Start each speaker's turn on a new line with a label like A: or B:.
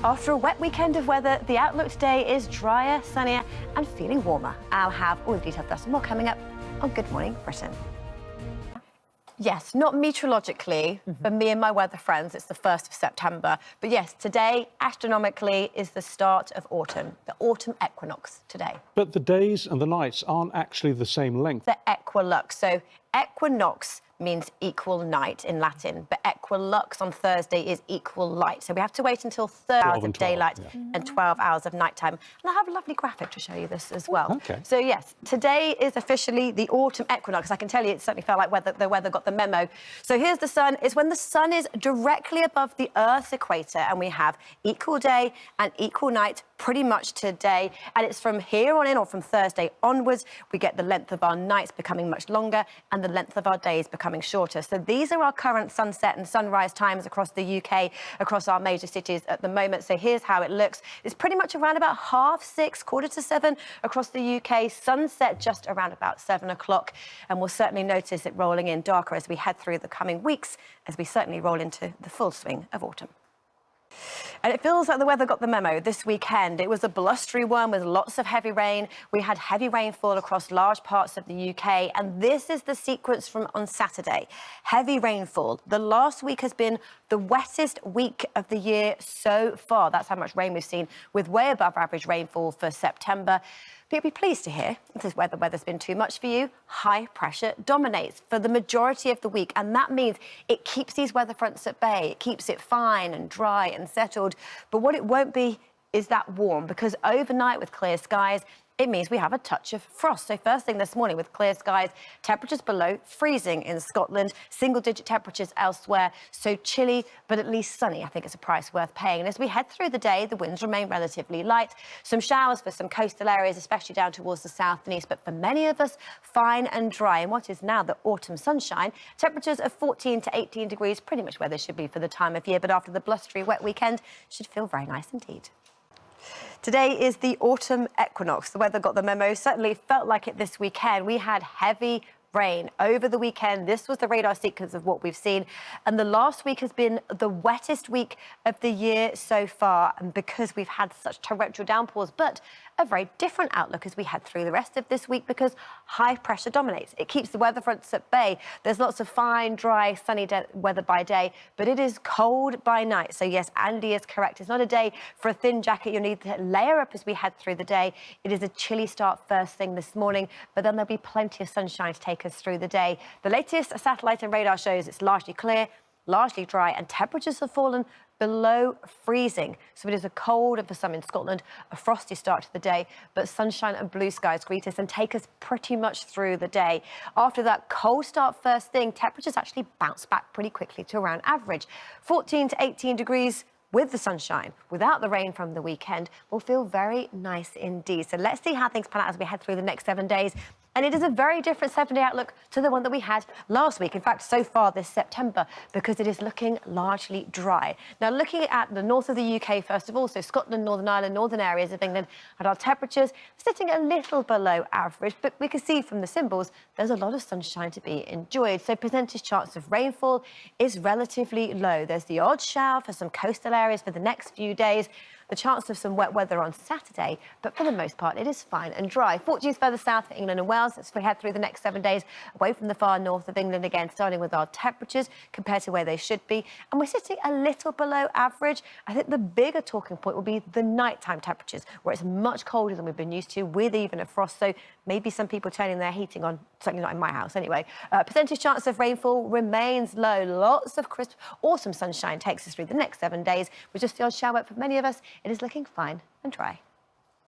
A: After a wet weekend of weather, the outlook today is drier, sunnier and feeling warmer. I'll have all the details plus more coming up on Good Morning Britain. Yes, not meteorologically, for me and my weather friends, it's the 1st of September. But yes, today, astronomically, is the start of autumn, the autumn equinox today.
B: But the days and the nights aren't actually the same length.
A: The equilux. So equinox means equal night in Latin, but equilux on Thursday is equal light. So we have to wait until 30 hours of daylight and 12 hours of nighttime. And I have a lovely graphic to show you this as well.
B: Okay.
A: So yes, today is officially the autumn equinox. I can tell you it certainly felt like the weather got the memo. So here's the sun. It's when the sun is directly above the Earth's equator and we have equal day and equal night pretty much today. And it's from here on in, or from Thursday onwards, we get the length of our nights becoming much longer and the length of our days becoming shorter. So these are our current sunset and sunrise times across the UK, across our major cities at the moment. So here's how it looks. It's pretty much around about 6:30, 7:15 across the UK. Sunset just around about 7 o'clock. And we'll certainly notice it rolling in darker as we head through the coming weeks, as we certainly roll into the full swing of autumn. And it feels like the weather got the memo this weekend. It was a blustery one with lots of heavy rain. We had heavy rainfall across large parts of the UK. And this is the sequence from on Saturday. Heavy rainfall. The last week has been the wettest week of the year so far. That's how much rain we've seen, with way above average rainfall for September. But you'll be pleased to hear, if this weather's been too much for you, high pressure dominates for the majority of the week. And that means it keeps these weather fronts at bay. It keeps it fine and dry and settled. But what it won't be is that warm, because overnight with clear skies, it means we have a touch of frost. So first thing this morning with clear skies, temperatures below freezing in Scotland, single-digit temperatures elsewhere. So chilly, but at least sunny. I think it's a price worth paying. And as we head through the day, the winds remain relatively light. Some showers for some coastal areas, especially down towards the south and east. But for many of us, fine and dry. And what is now the autumn sunshine, temperatures of 14 to 18 degrees, pretty much where they should be for the time of year. But after the blustery wet weekend, should feel very nice indeed. Today is the autumn equinox. The weather got the memo. Certainly felt like it this weekend. We had heavy rain over the weekend. This was the radar sequence of what we've seen. And the last week has been the wettest week of the year so far. And because we've had such torrential downpours, but a very different outlook as we head through the rest of this week, because high pressure dominates. It keeps the weather fronts at bay. There's lots of fine, dry, sunny weather by day, but it is cold by night. So yes, Andy is correct. It's not a day for a thin jacket. You'll need to layer up as we head through the day. It is a chilly start first thing this morning, but then there'll be plenty of sunshine to take us through the day. The latest satellite and radar shows it's largely clear, largely dry, and temperatures have fallen below freezing. So it is a cold, and for some in Scotland, a frosty start to the day, but sunshine and blue skies greet us and take us pretty much through the day. After that cold start first thing, temperatures actually bounce back pretty quickly to around average. 14 to 18 degrees with the sunshine, without the rain from the weekend, will feel very nice indeed. So let's see how things pan out as we head through the next 7 days. And it is a very different 7-day outlook to the one that we had last week. In fact, so far this September, because it is looking largely dry. Now, looking at the north of the UK, first of all, so Scotland, Northern Ireland, northern areas of England, and our temperatures sitting a little below average, but we can see from the symbols, there's a lot of sunshine to be enjoyed. So percentage chance of rainfall is relatively low. There's the odd shower for some coastal areas for the next few days. The chance of some wet weather on Saturday, but for the most part, it is fine and dry. Fortunes further south for England and Wales as we head through the next 7 days, away from the far north of England again, starting with our temperatures compared to where they should be. And we're sitting a little below average. I think the bigger talking point will be the nighttime temperatures, where it's much colder than we've been used to, with even a frost. So maybe some people turning their heating on, certainly not in my house anyway. Percentage chance of rainfall remains low. Lots of crisp autumn sunshine takes us through the next 7 days, with just the odd shower for many of us. It is looking fine and dry.